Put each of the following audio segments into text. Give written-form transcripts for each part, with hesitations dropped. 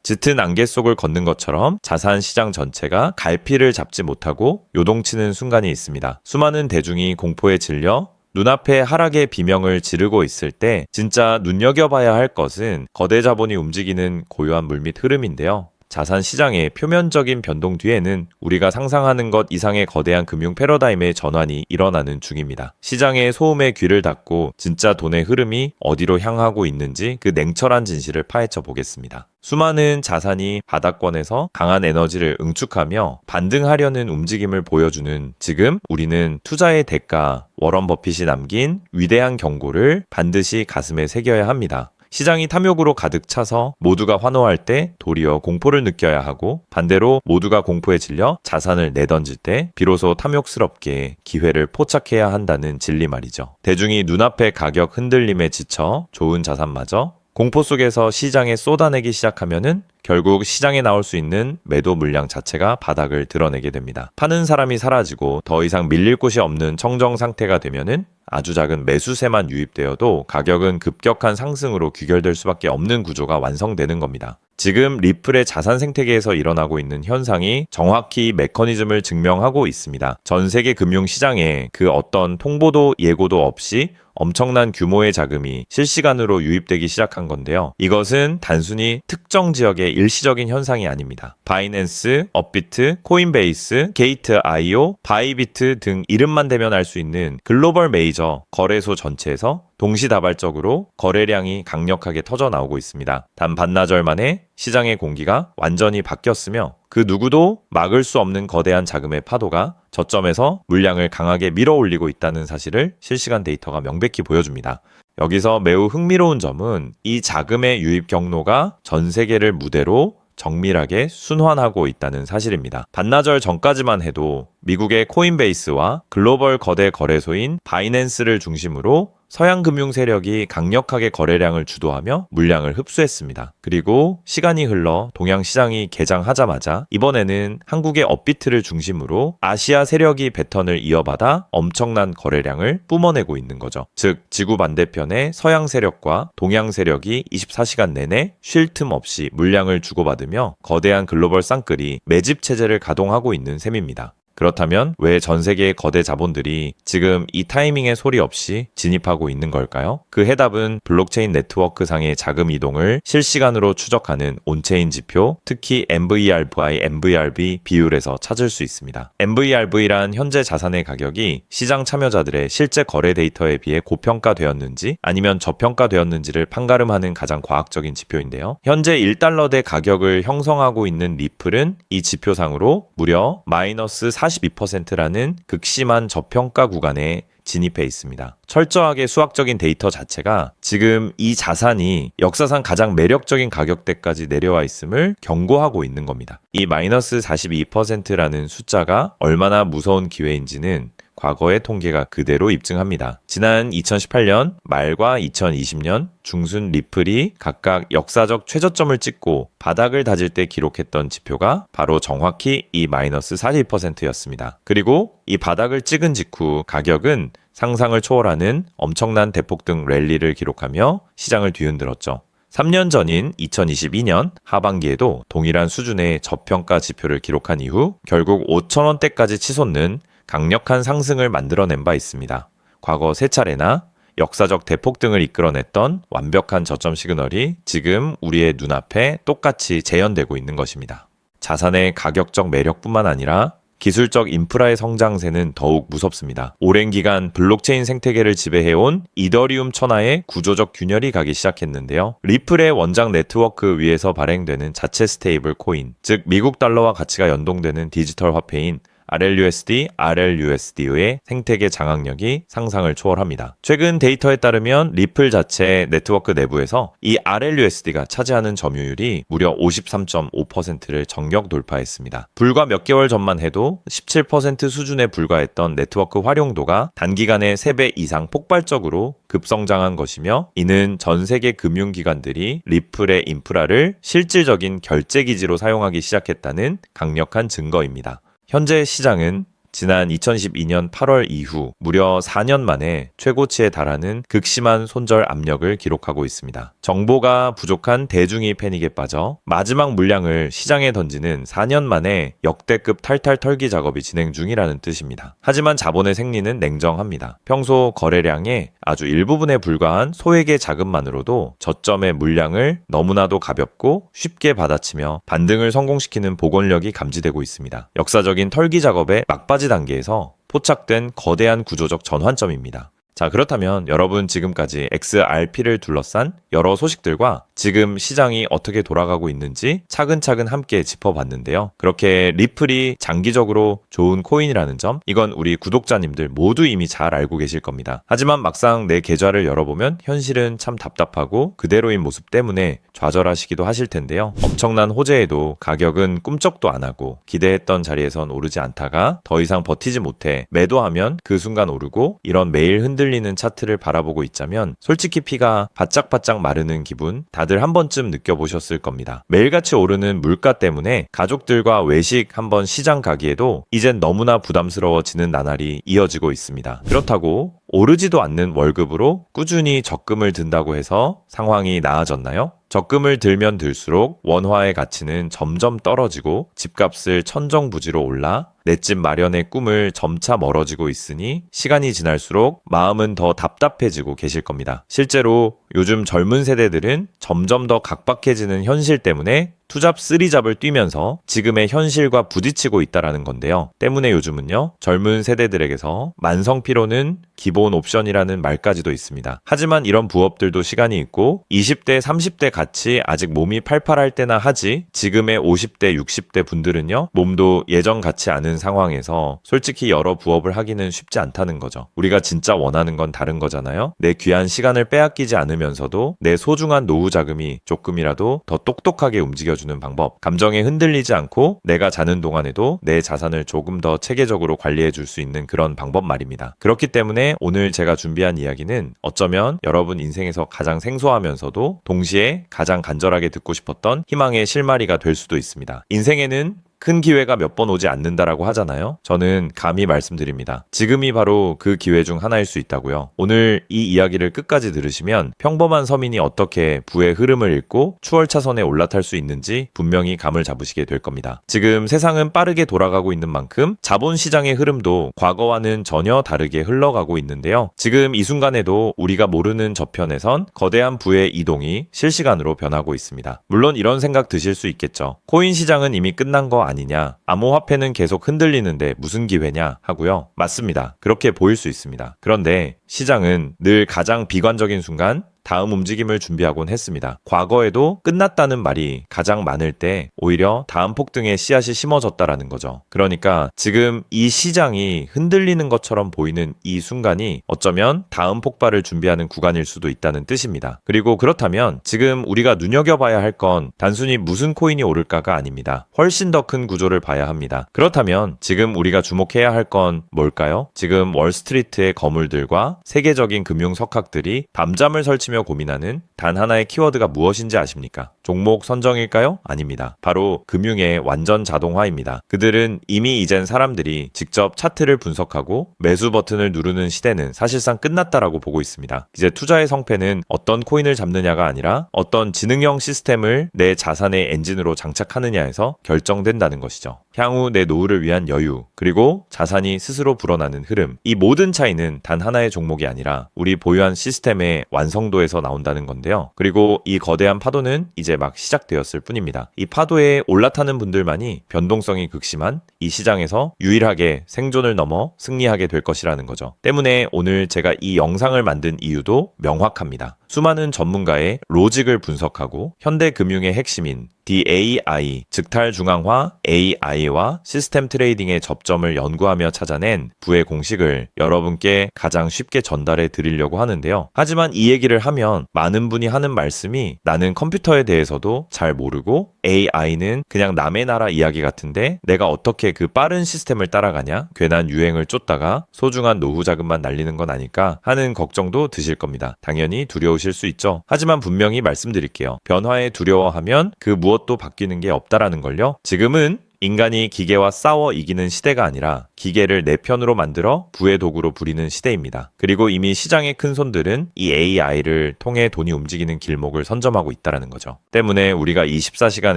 짙은 안개 속을 걷는 것처럼 자산 시장 전체가 갈피를 잡지 못하고 요동치는 순간이 있습니다. 수많은 대중이 공포에 질려 눈앞에 하락의 비명을 지르고 있을 때 진짜 눈여겨봐야 할 것은 거대 자본이 움직이는 고요한 물밑 흐름인데요. 자산 시장의 표면적인 변동 뒤에는 우리가 상상하는 것 이상의 거대한 금융 패러다임의 전환이 일어나는 중입니다. 시장의 소음에 귀를 닫고 진짜 돈의 흐름이 어디로 향하고 있는지 그 냉철한 진실을 파헤쳐 보겠습니다. 수많은 자산이 바닥권에서 강한 에너지를 응축하며 반등하려는 움직임을 보여주는 지금 우리는 투자의 대가, 워런 버핏이 남긴 위대한 경고를 반드시 가슴에 새겨야 합니다. 시장이 탐욕으로 가득 차서 모두가 환호할 때 도리어 공포를 느껴야 하고, 반대로 모두가 공포에 질려 자산을 내던질 때 비로소 탐욕스럽게 기회를 포착해야 한다는 진리 말이죠. 대중이 눈앞의 가격 흔들림에 지쳐 좋은 자산마저 공포 속에서 시장에 쏟아내기 시작하면은 결국 시장에 나올 수 있는 매도 물량 자체가 바닥을 드러내게 됩니다. 파는 사람이 사라지고 더 이상 밀릴 곳이 없는 청정 상태가 되면은 아주 작은 매수세만 유입되어도 가격은 급격한 상승으로 귀결될 수밖에 없는 구조가 완성되는 겁니다. 지금 리플의 자산 생태계에서 일어나고 있는 현상이 정확히 메커니즘을 증명하고 있습니다. 전 세계 금융시장에 그 어떤 통보도 예고도 없이 엄청난 규모의 자금이 실시간으로 유입되기 시작한 건데요. 이것은 단순히 특정 지역의 일시적인 현상이 아닙니다. 바이낸스, 업비트, 코인베이스, 게이트.io, 바이비트 등 이름만 대면 알 수 있는 글로벌 메이저 거래소 전체에서 동시다발적으로 거래량이 강력하게 터져 나오고 있습니다. 단 반나절 만에 시장의 공기가 완전히 바뀌었으며 그 누구도 막을 수 없는 거대한 자금의 파도가 저점에서 물량을 강하게 밀어올리고 있다는 사실을 실시간 데이터가 명백히 보여줍니다. 여기서 매우 흥미로운 점은 이 자금의 유입 경로가 전 세계를 무대로 정밀하게 순환하고 있다는 사실입니다. 반나절 전까지만 해도 미국의 코인베이스와 글로벌 거대 거래소인 바이낸스를 중심으로 서양 금융 세력이 강력하게 거래량을 주도하며 물량을 흡수했습니다. 그리고 시간이 흘러 동양 시장이 개장하자마자 이번에는 한국의 업비트를 중심으로 아시아 세력이 패턴을 이어받아 엄청난 거래량을 뿜어내고 있는 거죠. 즉 지구 반대편의 서양 세력과 동양 세력이 24시간 내내 쉴 틈 없이 물량을 주고받으며 거대한 글로벌 쌍끌이 매집 체제를 가동하고 있는 셈입니다. 그렇다면 왜 전 세계의 거대 자본들이 지금 이 타이밍에 소리 없이 진입하고 있는 걸까요? 그 해답은 블록체인 네트워크상의 자금 이동을 실시간으로 추적하는 온체인 지표, 특히 MVRV, MVRB 비율에서 찾을 수 있습니다. MVRV란 현재 자산의 가격이 시장 참여자들의 실제 거래 데이터에 비해 고평가되었는지 아니면 저평가되었는지를 판가름하는 가장 과학적인 지표인데요. 현재 1달러대 가격을 형성하고 있는 리플은 이 지표상으로 무려 마이너스 42%라는 극심한 저평가 구간에 진입해 있습니다. 철저하게 수학적인 데이터 자체가 지금 이 자산이 역사상 가장 매력적인 가격대까지 내려와 있음을 경고하고 있는 겁니다. 이 마이너스 42%라는 숫자가 얼마나 무서운 기회인지는 과거의 통계가 그대로 입증합니다. 지난 2018년 말과 2020년 중순 리플이 각각 역사적 최저점을 찍고 바닥을 다질 때 기록했던 지표가 바로 정확히 이 마이너스 42%였습니다. 그리고 이 바닥을 찍은 직후 가격은 상상을 초월하는 엄청난 대폭등 랠리를 기록하며 시장을 뒤흔들었죠. 3년 전인 2022년 하반기에도 동일한 수준의 저평가 지표를 기록한 이후 결국 5,000원대까지 치솟는 강력한 상승을 만들어낸 바 있습니다. 과거 3차례나 역사적 대폭등을 이끌어냈던 완벽한 저점 시그널이 지금 우리의 눈앞에 똑같이 재현되고 있는 것입니다. 자산의 가격적 매력뿐만 아니라 기술적 인프라의 성장세는 더욱 무섭습니다. 오랜 기간 블록체인 생태계를 지배해온 이더리움 천하의 구조적 균열이 가기 시작했는데요. 리플의 원작 네트워크 위에서 발행되는 자체 스테이블 코인, 즉 미국 달러와 가치가 연동되는 디지털 화폐인 RLUSD, RLUSD의 생태계 장악력이 상상을 초월합니다. 최근 데이터에 따르면 리플 자체 네트워크 내부에서 이 RLUSD가 차지하는 점유율이 무려 53.5%를 정격 돌파했습니다. 불과 몇 개월 전만 해도 17% 수준에 불과했던 네트워크 활용도가 단기간에 3배 이상 폭발적으로 급성장한 것이며, 이는 전 세계 금융기관들이 리플의 인프라를 실질적인 결제기지로 사용하기 시작했다는 강력한 증거입니다. 현재 시장은 지난 2012년 8월 이후 무려 4년 만에 최고치에 달하는 극심한 손절 압력을 기록하고 있습니다. 정보가 부족한 대중이 패닉에 빠져 마지막 물량을 시장에 던지는 4년 만에 역대급 탈탈 털기 작업이 진행 중이라는 뜻입니다. 하지만 자본의 생리는 냉정합니다. 평소 거래량의 아주 일부분에 불과한 소액의 자금만으로도 저점의 물량을 너무나도 가볍고 쉽게 받아치며 반등을 성공시키는 복원력이 감지되고 있습니다. 역사적인 털기 작업의 막바지 단계에서 포착된 거대한 구조적 전환점입니다. 자, 그렇다면 여러분 지금까지 XRP를 둘러싼 여러 소식들과 지금 시장이 어떻게 돌아가고 있는지 차근차근 함께 짚어봤는데요. 그렇게 리플이 장기적으로 좋은 코인이라는 점, 이건 우리 구독자님들 모두 이미 잘 알고 계실 겁니다. 하지만 막상 내 계좌를 열어보면 현실은 참 답답하고 그대로인 모습 때문에 좌절하시기도 하실 텐데요. 엄청난 호재에도 가격은 꿈쩍도 안 하고 기대했던 자리에선 오르지 않다가 더 이상 버티지 못해 매도하면 그 순간 오르고, 이런 매일 흔들리는 차트를 바라보고 있자면 솔직히 피가 바짝바짝 마르는 기분 다들 한 번쯤 느껴보셨을 겁니다. 매일같이 오르는 물가 때문에 가족들과 외식 한번 시장 가기에도 이젠 너무나 부담스러워지는 나날이 이어지고 있습니다. 그렇다고 오르지도 않는 월급으로 꾸준히 적금을 든다고 해서 상황이 나아졌나요? 적금을 들면 들수록 원화의 가치는 점점 떨어지고 집값을 천정부지로 올라 내 집 마련의 꿈을 점차 멀어지고 있으니 시간이 지날수록 마음은 더 답답해지고 계실 겁니다. 실제로 요즘 젊은 세대들은 점점 더 각박해지는 현실 때문에 투잡 쓰리잡을 뛰면서 지금의 현실과 부딪히고 있다라는 건데요. 때문에 요즘은요, 젊은 세대들에게서 만성 피로는 기본 옵션이라는 말까지도 있습니다. 하지만 이런 부업들도 시간이 있고 20대, 30대 같이 아직 몸이 팔팔할 때나 하지, 지금의 50대, 60대 분들은요, 몸도 예전 같지 않은 상황에서 솔직히 여러 부업을 하기는 쉽지 않다는 거죠. 우리가 진짜 원하는 건 다른 거잖아요. 내 귀한 시간을 빼앗기지 않으면서도 내 소중한 노후 자금이 조금이라도 더 똑똑하게 움직여주는 방법, 감정에 흔들리지 않고 내가 자는 동안에도 내 자산을 조금 더 체계적으로 관리해 줄 수 있는 그런 방법 말입니다. 그렇기 때문에 오늘 제가 준비한 이야기는 어쩌면 여러분 인생에서 가장 생소하면서도 동시에 가장 간절하게 듣고 싶었던 희망의 실마리가 될 수도 있습니다. 인생에는 큰 기회가 몇 번 오지 않는다라고 하잖아요. 저는 감히 말씀드립니다. 지금이 바로 그 기회 중 하나일 수 있다고요. 오늘 이 이야기를 끝까지 들으시면 평범한 서민이 어떻게 부의 흐름을 읽고 추월차선에 올라탈 수 있는지 분명히 감을 잡으시게 될 겁니다. 지금 세상은 빠르게 돌아가고 있는 만큼 자본시장의 흐름도 과거와는 전혀 다르게 흘러가고 있는데요. 지금 이 순간에도 우리가 모르는 저편에선 거대한 부의 이동이 실시간으로 변하고 있습니다. 물론 이런 생각 드실 수 있겠죠. 코인 시장은 이미 끝난 거 아니냐, 암호화폐는 계속 흔들리는데 무슨 기회냐 하고요. 맞습니다. 그렇게 보일 수 있습니다. 그런데 시장은 늘 가장 비관적인 순간 다음 움직임을 준비하곤 했습니다. 과거에도 끝났다는 말이 가장 많을 때 오히려 다음 폭등의 씨앗이 심어졌다라는 거죠. 그러니까 지금 이 시장이 흔들리는 것처럼 보이는 이 순간이 어쩌면 다음 폭발을 준비하는 구간일 수도 있다는 뜻입니다. 그리고 그렇다면 지금 우리가 눈여겨봐야 할 건 단순히 무슨 코인이 오를까가 아닙니다. 훨씬 더 큰 구조를 봐야 합니다. 그렇다면 지금 우리가 주목해야 할 건 뭘까요? 지금 월스트리트의 거물들과 세계적인 금융 석학들이 밤잠을 설치며 고민하는 단 하나의 키워드가 무엇인지 아십니까? 종목 선정일까요? 아닙니다. 바로 금융의 완전 자동화입니다. 그들은 이미 이젠 사람들이 직접 차트를 분석하고 매수 버튼을 누르는 시대는 사실상 끝났다라고 보고 있습니다. 이제 투자의 성패는 어떤 코인을 잡느냐가 아니라 어떤 지능형 시스템을 내 자산의 엔진으로 장착하느냐에서 결정된다는 것이죠. 향후 내 노후를 위한 여유, 그리고 자산이 스스로 불어나는 흐름, 이 모든 차이는 단 하나의 종목이 아니라 우리 보유한 시스템의 완성도에서 나온다는 건데요. 그리고 이 거대한 파도는 이제 막 시작되었을 뿐입니다. 이 파도에 올라타는 분들만이 변동성이 극심한 이 시장에서 유일하게 생존을 넘어 승리하게 될 것이라는 거죠. 때문에 오늘 제가 이 영상을 만든 이유도 명확합니다. 수많은 전문가의 로직을 분석하고 현대 금융의 핵심인 DAI, 즉탈중앙화 AI와 시스템 트레이딩의 접점을 연구하며 찾아낸 부의 공식을 여러분께 가장 쉽게 전달해 드리려고 하는데요. 하지만 이 얘기를 하면 많은 분이 하는 말씀이 나는 컴퓨터에 대해서도 잘 모르고 AI는 그냥 남의 나라 이야기 같은데 내가 어떻게 그 빠른 시스템을 따라가냐? 괜한 유행을 쫓다가 소중한 노후 자금만 날리는 건 아닐까 하는 걱정도 드실 겁니다. 당연히 두려우실 수 있죠. 하지만 분명히 말씀드릴게요. 변화에 두려워하면 그 무엇도 바뀌는 게 없다라는 걸요. 지금은 인간이 기계와 싸워 이기는 시대가 아니라 기계를 내 편으로 만들어 부의 도구로 부리는 시대입니다. 그리고 이미 시장의 큰 손들은 이 AI를 통해 돈이 움직이는 길목을 선점하고 있다는 거죠. 때문에 우리가 24시간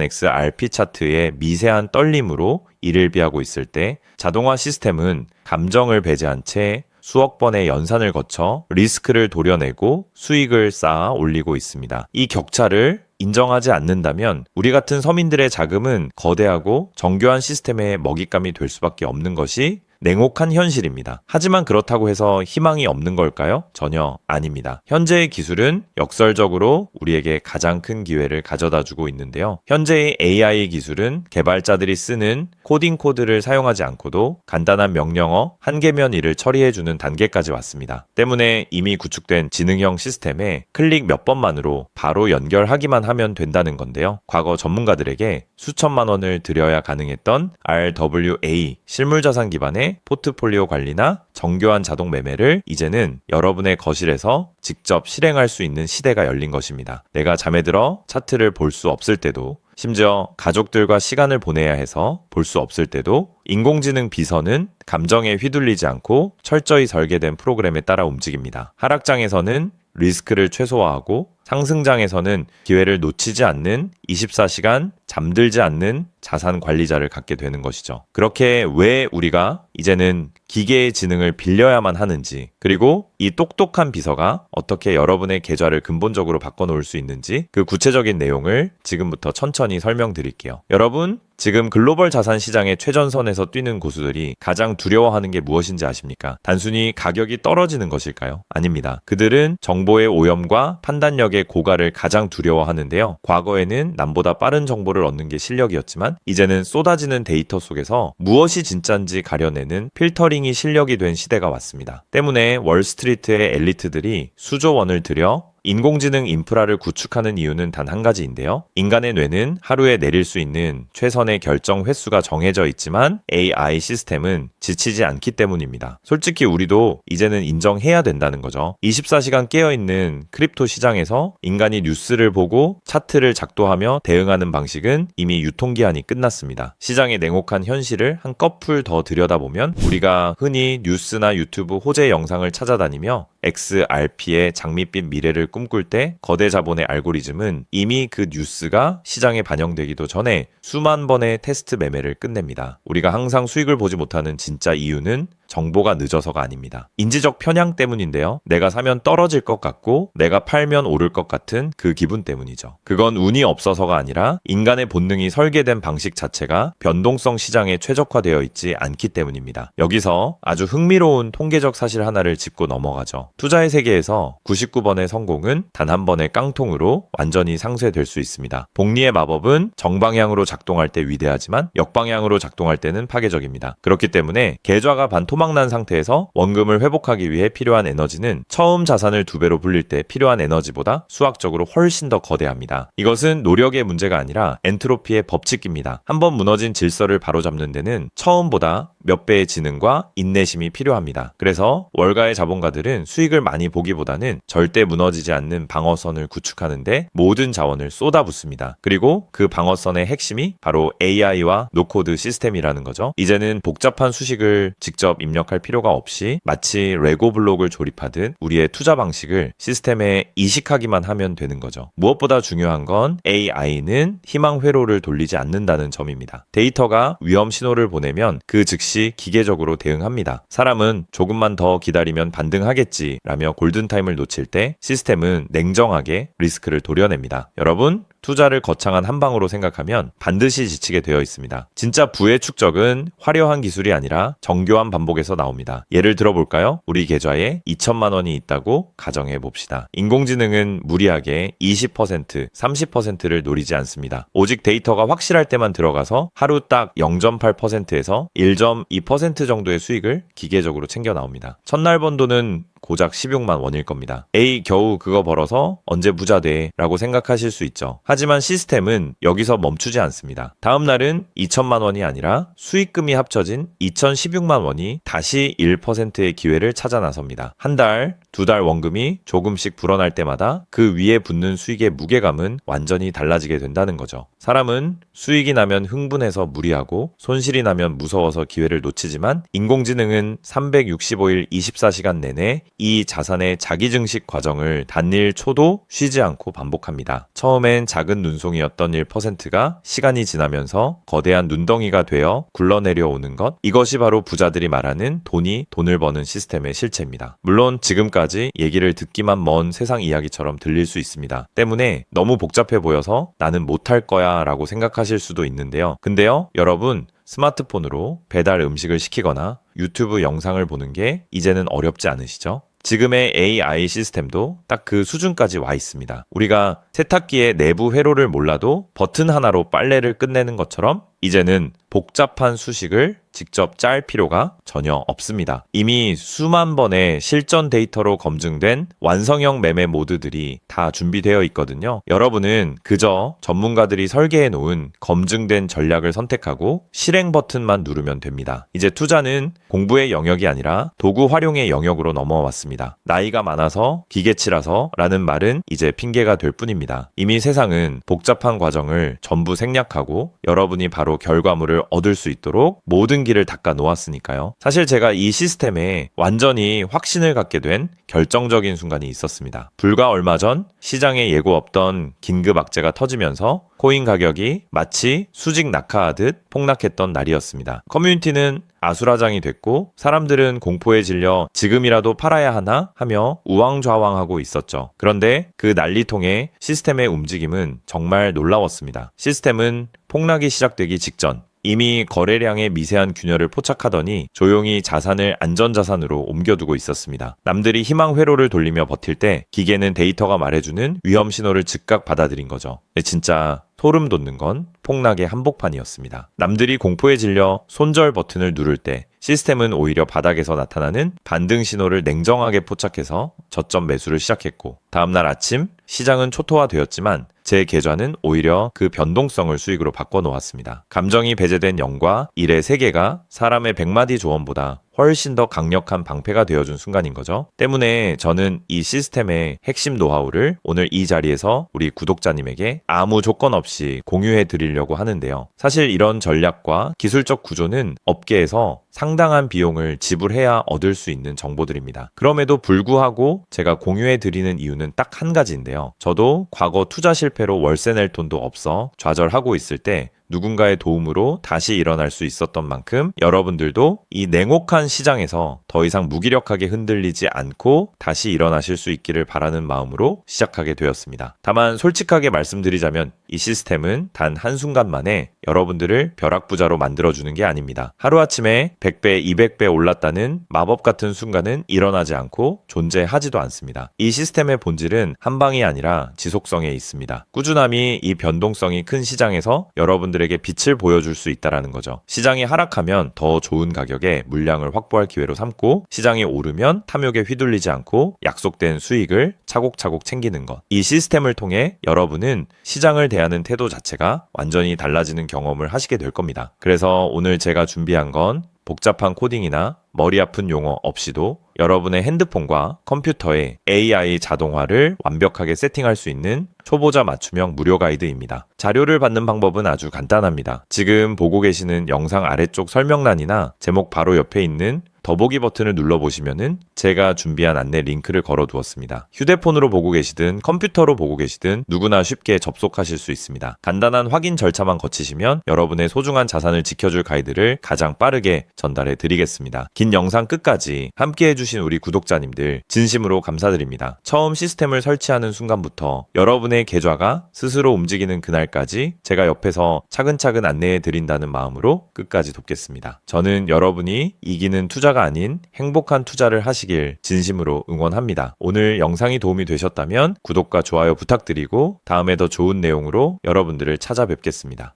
XRP 차트의 미세한 떨림으로 이를 비하고 있을 때 자동화 시스템은 감정을 배제한 채 수억 번의 연산을 거쳐 리스크를 도려내고 수익을 쌓아 올리고 있습니다. 이 격차를 인정하지 않는다면 우리 같은 서민들의 자금은 거대하고 정교한 시스템의 먹잇감이 될 수밖에 없는 것이 냉혹한 현실입니다. 하지만 그렇다고 해서 희망이 없는 걸까요? 전혀 아닙니다. 현재의 기술은 역설적으로 우리에게 가장 큰 기회를 가져다 주고 있는데요. 현재의 AI 기술은 개발자들이 쓰는 코딩 코드를 사용하지 않고도 간단한 명령어 한 개면 일을 처리해주는 단계까지 왔습니다. 때문에 이미 구축된 지능형 시스템에 클릭 몇 번만으로 바로 연결하기만 하면 된다는 건데요. 과거 전문가들에게 수천만 원을 들여야 가능했던 RWA 실물자산 기반의 포트폴리오 관리나 정교한 자동 매매를 이제는 여러분의 거실에서 직접 실행할 수 있는 시대가 열린 것입니다. 내가 잠에 들어 차트를 볼 수 없을 때도, 심지어 가족들과 시간을 보내야 해서 볼 수 없을 때도 인공지능 비서는 감정에 휘둘리지 않고 철저히 설계된 프로그램에 따라 움직입니다. 하락장에서는 리스크를 최소화하고 상승장에서는 기회를 놓치지 않는 24시간 잠들지 않는 자산 관리자를 갖게 되는 것이죠. 그렇게 왜 우리가 이제는 기계의 지능을 빌려야만 하는지, 그리고 이 똑똑한 비서가 어떻게 여러분의 계좌를 근본적으로 바꿔놓을 수 있는지 그 구체적인 내용을 지금부터 천천히 설명드릴게요. 여러분, 지금 글로벌 자산 시장의 최전선에서 뛰는 고수들이 가장 두려워하는 게 무엇인지 아십니까? 단순히 가격이 떨어지는 것일까요? 아닙니다. 그들은 정보의 오염과 판단력의 고갈을 가장 두려워하는데요. 과거에는 남보다 빠른 정보를 얻는 게 실력이었지만 이제는 쏟아지는 데이터 속에서 무엇이 진짜인지 가려내는 필터링이 실력이 된 시대가 왔습니다. 때문에 월스트리트의 엘리트들이 수조 원을 들여 인공지능 인프라를 구축하는 이유는 단 한 가지인데요. 인간의 뇌는 하루에 내릴 수 있는 최선의 결정 횟수가 정해져 있지만 AI 시스템은 지치지 않기 때문입니다. 솔직히 우리도 이제는 인정해야 된다는 거죠. 24시간 깨어있는 크립토 시장에서 인간이 뉴스를 보고 차트를 작도하며 대응하는 방식은 이미 유통기한이 끝났습니다. 시장의 냉혹한 현실을 한꺼풀 더 들여다보면 우리가 흔히 뉴스나 유튜브 호재 영상을 찾아다니며 XRP의 장밋빛 미래를 꿈꿀 때 거대 자본의 알고리즘은 이미 그 뉴스가 시장에 반영되기도 전에 수만 번의 테스트 매매를 끝냅니다. 우리가 항상 수익을 보지 못하는 진짜 이유는 정보가 늦어서가 아닙니다. 인지적 편향 때문인데요. 내가 사면 떨어질 것 같고 내가 팔면 오를 것 같은 그 기분 때문이죠. 그건 운이 없어서가 아니라 인간의 본능이 설계된 방식 자체가 변동성 시장에 최적화되어 있지 않기 때문입니다. 여기서 아주 흥미로운 통계적 사실 하나를 짚고 넘어가죠. 투자의 세계에서 99번의 성공은 단 한 번의 깡통으로 완전히 상쇄될 수 있습니다. 복리의 마법은 정방향으로 작동할 때 위대하지만 역방향으로 작동할 때는 파괴적입니다. 그렇기 때문에 계좌가 반토막난 상태에서 원금을 회복하기 위해 필요한 에너지는 처음 자산을 2배로 불릴 때 필요한 에너지보다 수학적으로 훨씬 더 거대합니다. 이것은 노력의 문제가 아니라 엔트로피의 법칙입니다. 한번 무너진 질서를 바로잡는 데는 처음보다 몇 배의 지능과 인내심이 필요합니다. 그래서 월가의 자본가들은 수익을 많이 보기보다는 절대 무너지지 않는 방어선을 구축하는데 모든 자원을 쏟아붓습니다. 그리고 그 방어선의 핵심이 바로 AI와 노코드 시스템이라는 거죠. 이제는 복잡한 수식을 직접 입력할 필요가 없이 마치 레고 블록을 조립하듯 우리의 투자 방식을 시스템에 이식하기만 하면 되는 거죠. 무엇보다 중요한 건 AI는 희망 회로를 돌리지 않는다는 점입니다. 데이터가 위험 신호를 보내면 그 즉시 기계적으로 대응합니다. 사람은 조금만 더 기다리면 반등하겠지 라며 골든타임을 놓칠 때 시스템은 냉정하게 리스크를 도려냅니다. 여러분, 투자를 거창한 한 방으로 생각하면 반드시 지치게 되어 있습니다. 진짜 부의 축적은 화려한 기술이 아니라 정교한 반복에서 나옵니다. 예를 들어볼까요? 우리 계좌에 2천만 원이 있다고 가정해 봅시다. 인공지능은 무리하게 20%, 30%를 노리지 않습니다. 오직 데이터가 확실할 때만 들어가서 하루 딱 0.8%에서 1.2% 정도의 수익을 기계적으로 챙겨 나옵니다. 첫날 번 돈은 고작 16만 원일 겁니다. 에이, 겨우 그거 벌어서 언제 부자 돼? 라고 생각하실 수 있죠. 하지만 시스템은 여기서 멈추지 않습니다. 다음 날은 2천만 원이 아니라 수익금이 합쳐진 2,016만 원이 다시 1%의 기회를 찾아 나섭니다. 한 달, 두 달 원금이 조금씩 불어날 때마다 그 위에 붙는 수익의 무게감은 완전히 달라지게 된다는 거죠. 사람은 수익이 나면 흥분해서 무리하고 손실이 나면 무서워서 기회를 놓치지만 인공지능은 365일 24시간 내내 이 자산의 자기증식 과정을 단일 초도 쉬지 않고 반복합니다. 처음엔 작은 눈송이였던 1%가 시간이 지나면서 거대한 눈덩이가 되어 굴러내려오는 것, 이것이 바로 부자들이 말하는 돈이 돈을 버는 시스템의 실체입니다. 물론 지금까지 얘기를 듣기만 먼 세상 이야기처럼 들릴 수 있습니다. 때문에 너무 복잡해 보여서 나는 못할 거야 라고 생각하실 수도 있는데요. 근데요, 여러분, 스마트폰으로 배달 음식을 시키거나 유튜브 영상을 보는 게 이제는 어렵지 않으시죠? 지금의 AI 시스템도 딱 그 수준까지 와 있습니다. 우리가 세탁기의 내부 회로를 몰라도 버튼 하나로 빨래를 끝내는 것처럼 이제는 복잡한 수식을 직접 짤 필요가 전혀 없습니다. 이미 수만 번의 실전 데이터로 검증된 완성형 매매 모드들이 다 준비되어 있거든요. 여러분은 그저 전문가들이 설계해 놓은 검증된 전략을 선택하고 실행 버튼만 누르면 됩니다. 이제 투자는 공부의 영역이 아니라 도구 활용의 영역으로 넘어왔습니다. 나이가 많아서 기계치라서 라는 말은 이제 핑계가 될 뿐입니다. 이미 세상은 복잡한 과정을 전부 생략하고 여러분이 바로 결과물을 얻을 수 있도록 모든 길을 닦아 놓았으니까요. 사실 제가 이 시스템에 완전히 확신을 갖게 된 결정적인 순간이 있었습니다. 불과 얼마 전 시장에 예고 없던 긴급 악재가 터지면서 코인 가격이 마치 수직 낙하하듯 폭락했던 날이었습니다. 커뮤니티는 아수라장이 됐고 사람들은 공포에 질려 지금이라도 팔아야 하나 하며 우왕좌왕하고 있었죠. 그런데 그 난리통의 시스템의 움직임은 정말 놀라웠습니다. 시스템은 폭락이 시작되기 직전 이미 거래량의 미세한 균열을 포착하더니 조용히 자산을 안전자산으로 옮겨두고 있었습니다. 남들이 희망 회로를 돌리며 버틸 때 기계는 데이터가 말해주는 위험 신호를 즉각 받아들인 거죠. 진짜 소름 돋는 건 폭락의 한복판이었습니다. 남들이 공포에 질려 손절 버튼을 누를 때 시스템은 오히려 바닥에서 나타나는 반등 신호를 냉정하게 포착해서 저점 매수를 시작했고 다음날 아침 시장은 초토화되었지만 제 계좌는 오히려 그 변동성을 수익으로 바꿔놓았습니다. 감정이 배제된 0과 1의 세계가 사람의 100마디 조언보다 훨씬 더 강력한 방패가 되어준 순간인 거죠. 때문에 저는 이 시스템의 핵심 노하우를 오늘 이 자리에서 우리 구독자님에게 아무 조건 없이 공유해 드리려고 하는데요. 사실 이런 전략과 기술적 구조는 업계에서 상당한 비용을 지불해야 얻을 수 있는 정보들입니다. 그럼에도 불구하고 제가 공유해 드리는 이유는 딱 한 가지인데요. 저도 과거 투자 실패로 월세 낼 돈도 없어 좌절하고 있을 때 누군가의 도움으로 다시 일어날 수 있었던 만큼 여러분들도 이 냉혹한 시장에서 더 이상 무기력하게 흔들리지 않고 다시 일어나실 수 있기를 바라는 마음으로 시작하게 되었습니다. 다만 솔직하게 말씀드리자면 이 시스템은 단 한순간 만에 여러분들을 벼락부자로 만들어주는 게 아닙니다. 하루아침에 100배, 200배 올랐다는 마법 같은 순간은 일어나지 않고 존재하지도 않습니다. 이 시스템의 본질은 한 방이 아니라 지속성에 있습니다. 꾸준함이 이 변동성이 큰 시장에서 여러분들에게 빛을 보여줄 수 있다는 거죠. 시장이 하락하면 더 좋은 가격에 물량을 확보할 기회로 삼고 시장이 오르면 탐욕에 휘둘리지 않고 약속된 수익을 차곡차곡 챙기는 것. 이 시스템을 통해 여러분은 시장을 대하는 태도 자체가 완전히 달라지는 경험을 하시게 될 겁니다. 그래서 오늘 제가 준비한 건 복잡한 코딩이나 머리 아픈 용어 없이도 여러분의 핸드폰과 컴퓨터에 AI 자동화를 완벽하게 세팅할 수 있는 초보자 맞춤형 무료 가이드입니다. 자료를 받는 방법은 아주 간단합니다. 지금 보고 계시는 영상 아래쪽 설명란이나 제목 바로 옆에 있는 더보기 버튼을 눌러보시면은 제가 준비한 안내 링크를 걸어두었습니다. 휴대폰으로 보고 계시든 컴퓨터로 보고 계시든 누구나 쉽게 접속하실 수 있습니다. 간단한 확인 절차만 거치시면 여러분의 소중한 자산을 지켜줄 가이드를 가장 빠르게 전달해 드리겠습니다. 긴 영상 끝까지 함께 해주신 우리 구독자님들 진심으로 감사드립니다. 처음 시스템을 설치하는 순간부터 여러분의 계좌가 스스로 움직이는 그날까지 제가 옆에서 차근차근 안내해 드린다는 마음으로 끝까지 돕겠습니다. 저는 여러분이 이기는 투자가 아닌 행복한 투자를 하시길 진심으로 응원합니다. 오늘 영상이 도움이 되셨다면 구독과 좋아요 부탁드리고 다음에 더 좋은 내용으로 여러분들을 찾아뵙겠습니다.